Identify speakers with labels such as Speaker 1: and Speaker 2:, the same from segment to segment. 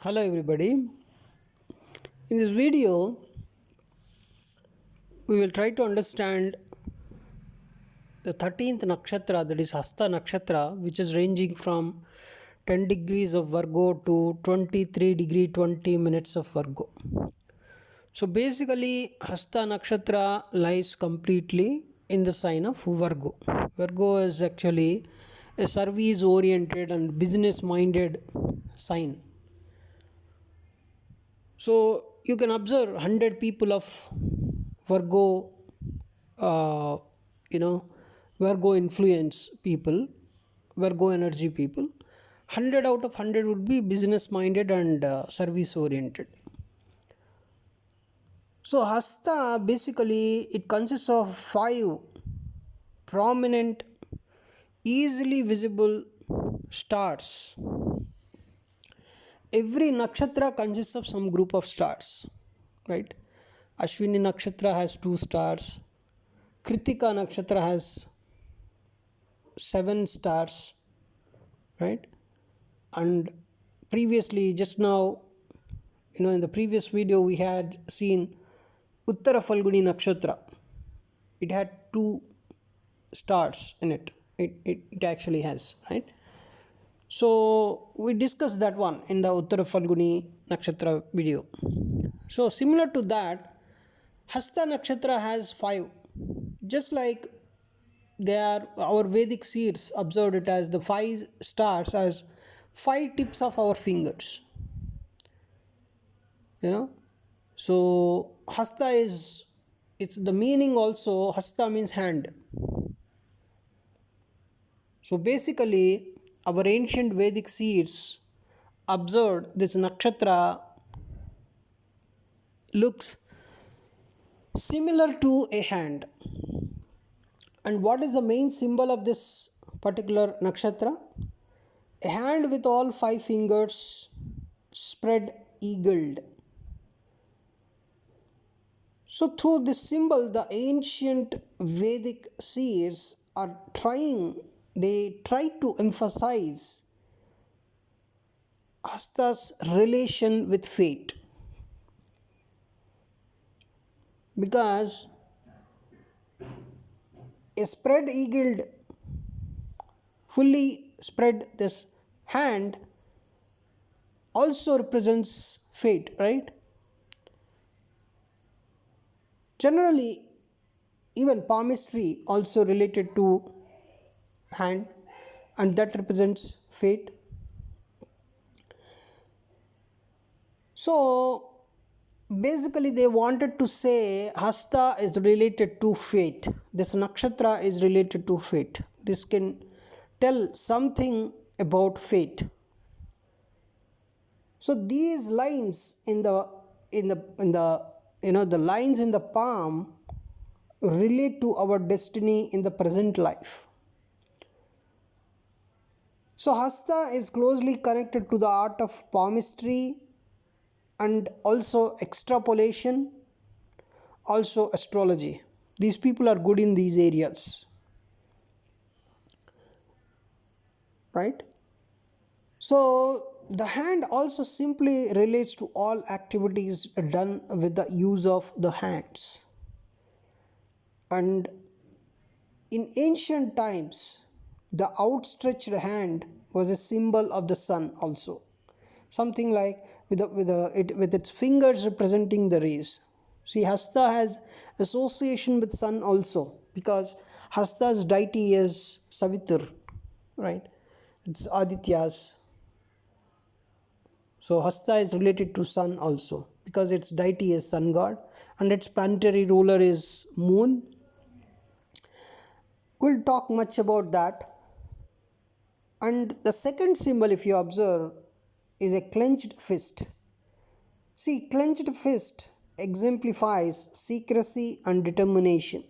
Speaker 1: Hello everybody. In this video we will try to understand the 13th nakshatra, that is Hasta Nakshatra, which is ranging from 10 degrees of Virgo to 23 degree 20 minutes of Virgo. So basically Hasta Nakshatra lies completely in the sign of Virgo. Virgo is actually a service oriented and business minded sign. So you can observe 100 people of Virgo, uh, you know, Virgo influence people, Virgo energy people. 100 out of 100 would be business minded and service oriented. So Hasta basically it consists of 5 prominent, easily visible stars. Every nakshatra consists of some group of stars, right? Ashwini Nakshatra has 2 stars. Kritika Nakshatra has 7 stars, right? And previously, just now, in the previous video, we had seen Uttara Falguni Nakshatra. It had 2 stars in it. It actually has, right? So we discussed that one in the Uttara Falguni Nakshatra video. So similar to that, Hasta Nakshatra has 5. Just like our Vedic seers observed it as the 5 stars as 5 tips of our fingers. So Hasta it's the meaning also. Hasta means hand. So basically our ancient Vedic seers observed this nakshatra looks similar to a hand. And what is the main symbol of this particular nakshatra? A hand with all 5 fingers spread eagled. So through this symbol, the ancient Vedic seers they try to emphasize Hasta's relation with fate. Because a spread eagled, fully spread this hand also represents fate, right? Generally, even palmistry also related to hand, and that represents fate. So basically they wanted to say Hasta is related to fate. This nakshatra is related to fate. This can tell something about fate. So these lines in the lines in the palm relate to our destiny in the present life. So Hasta is closely connected to the art of palmistry and also extrapolation, also astrology. These people are good in these areas, right? So the hand also simply relates to all activities done with the use of the hands. And in ancient times, the outstretched hand was a symbol of the sun also. Something like with its fingers representing the rays. See, Hasta has association with sun also, because Hasta's deity is Savitur, right? It's Aditya's. So Hasta is related to sun also, because its deity is sun god and its planetary ruler is moon. We'll talk much about that. And the second symbol, if you observe, is a clenched fist. See, clenched fist exemplifies secrecy and determination.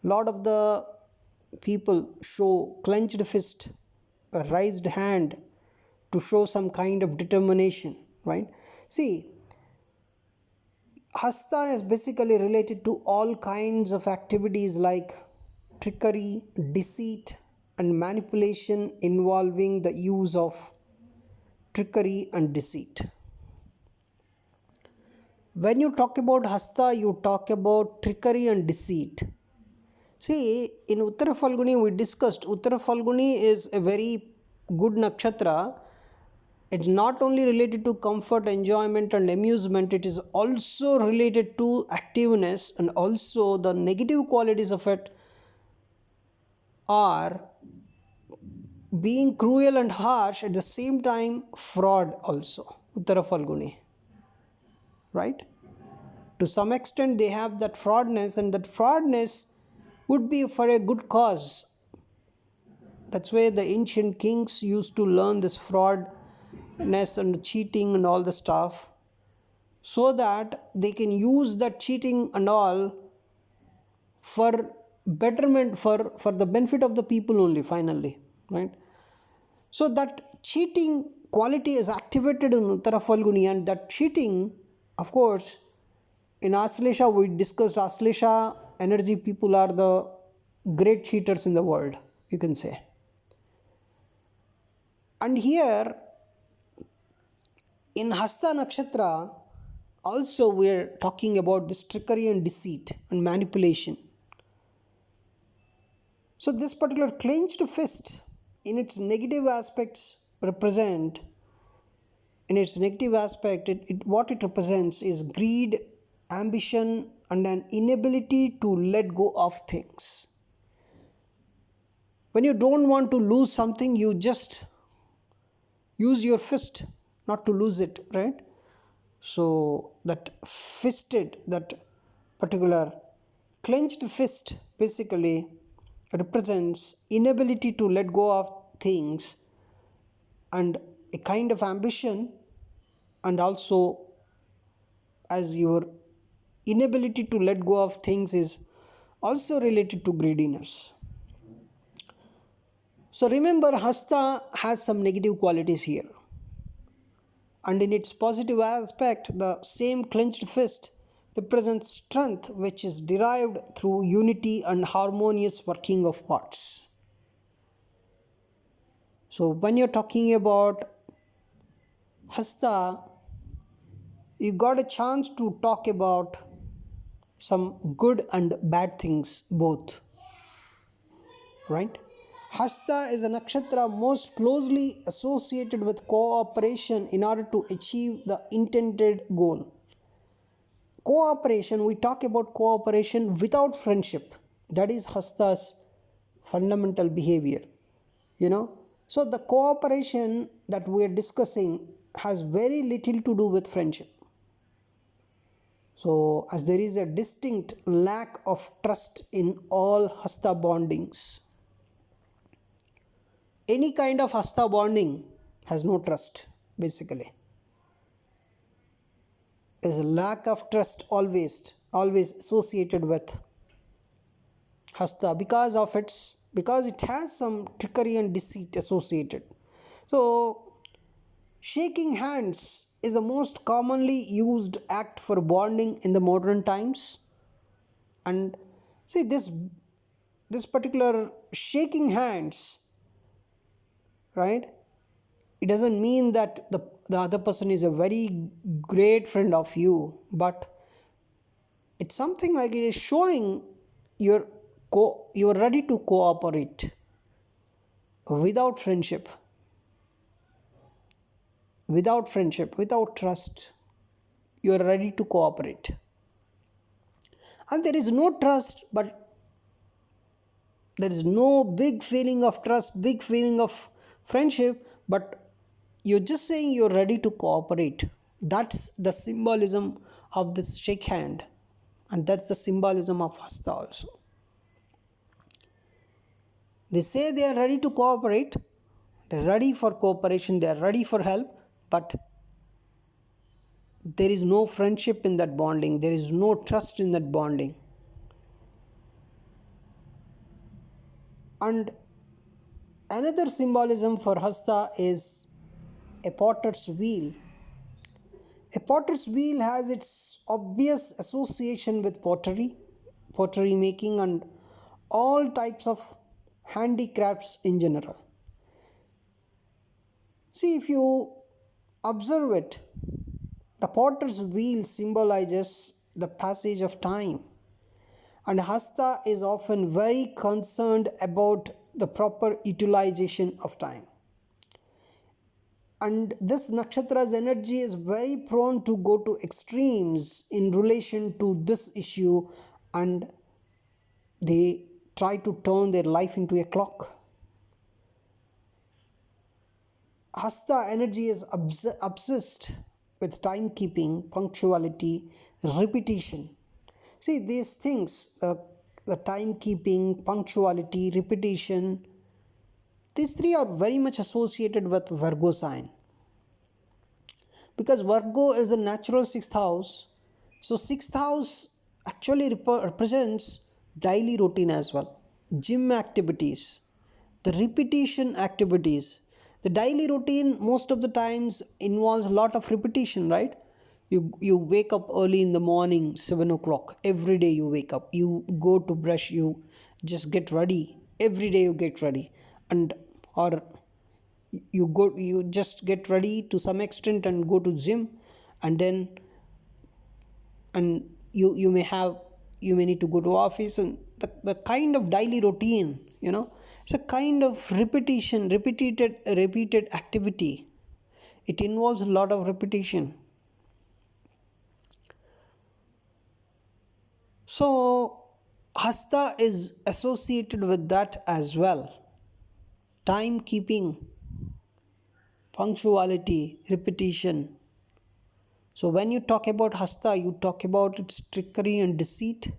Speaker 1: A lot of the people show clenched fist, a raised hand, to show some kind of determination, right? See, Hasta is basically related to all kinds of activities like trickery, deceit, and manipulation involving the use of trickery and deceit. When you talk about Hasta, you talk about trickery and deceit. See, in Uttara Falguni we discussed Uttara Falguni is a very good nakshatra. It's not only related to comfort, enjoyment, and amusement, it is also related to activeness, and also the negative qualities of it are being cruel and harsh, at the same time fraud also. Uttara Falguni, right? To some extent they have that fraudness, and that fraudness would be for a good cause. That's why the ancient kings used to learn this fraudness and cheating and all the stuff, so that they can use that cheating and all for betterment, for the benefit of the people only finally, right? So that cheating quality is activated in Uttara Falguni, and that cheating, of course, in Aslesha we discussed Aslesha energy people are the great cheaters in the world, you can say. And here in Hasta Nakshatra also we are talking about this trickery and deceit and manipulation. So this particular clenched fist in its negative aspects represent, in its negative aspect, what it represents is greed, ambition, and an inability to let go of things. When you don't want to lose something, you just use your fist not to lose it, right? So that fisted, that particular clenched fist basically represents inability to let go of things, and a kind of ambition, and also as your inability to let go of things is also related to greediness. So remember, Hasta has some negative qualities here, and in its positive aspect the same clenched fist represents strength, which is derived through unity and harmonious working of parts. So when you're talking about Hasta, you got a chance to talk about some good and bad things both, right? Hasta is a nakshatra most closely associated with cooperation in order to achieve the intended goal. Cooperation, we talk about cooperation without friendship. That is Hasta's fundamental behavior, you know. So the cooperation that we are discussing has very little to do with friendship. So as there is a distinct lack of trust in all Hasta bondings. Any kind of Hasta bonding has no trust basically. There's a lack of trust always associated with Hasta because it has some trickery and deceit associated. So shaking hands is the most commonly used act for bonding in the modern times. And see, this particular shaking hands, right? It doesn't mean that the other person is a very great friend of you, but it's something like it is showing you're ready to cooperate without friendship, without trust. You are ready to cooperate, and there is no trust, but there is no big feeling of trust, big feeling of friendship, but you're just saying you're ready to cooperate. That's the symbolism of this shake hand, and that's the symbolism of Hasta also. They say they are ready to cooperate, they're ready for cooperation, they are ready for help, but there is no friendship in that bonding, there is no trust in that bonding. And another symbolism for Hasta is a potter's wheel. A potter's wheel has its obvious association with pottery making, and all types of handicrafts in general. See, if you observe it, A potter's wheel symbolizes the passage of time, and Hasta is often very concerned about the proper utilization of time. And this nakshatra's energy is very prone to go to extremes in relation to this issue, and they try to turn their life into a clock. Hasta energy is obsessed with timekeeping, punctuality, repetition. See, these things, the timekeeping, punctuality, repetition, these three are very much associated with Virgo sign. Because Virgo is the natural sixth house, so sixth house actually represents daily routine as well. Gym activities, the repetition activities. The daily routine most of the times involves a lot of repetition, right? You wake up early in the morning, 7 o'clock. Every day you wake up. You go to brush, you just get ready. Every day you get ready. And or you just get ready to some extent and go to gym, and then and you may need to go to office, and the kind of daily routine, it's a kind of repeated activity. It involves a lot of repetition. So Hasta is associated with that as well. Timekeeping, punctuality, repetition. So when you talk about Hasta, you talk about its trickery and deceit.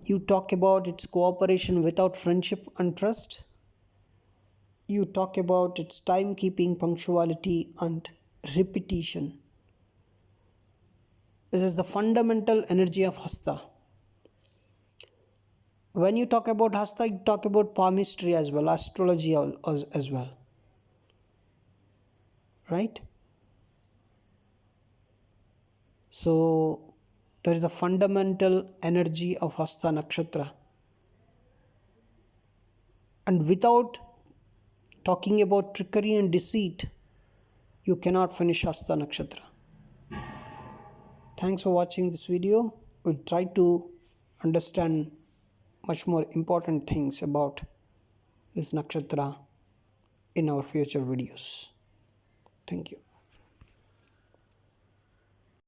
Speaker 1: You talk about its cooperation without friendship and trust. You talk about its timekeeping, punctuality, and repetition. This is the fundamental energy of Hasta. When you talk about Hasta, you talk about palmistry as well, astrology as well. Right? So there is a fundamental energy of Hasta Nakshatra. And without talking about trickery and deceit, you cannot finish Hasta Nakshatra. Thanks for watching this video. We'll try to understand much more important things about this nakshatra in our future videos. Thank you.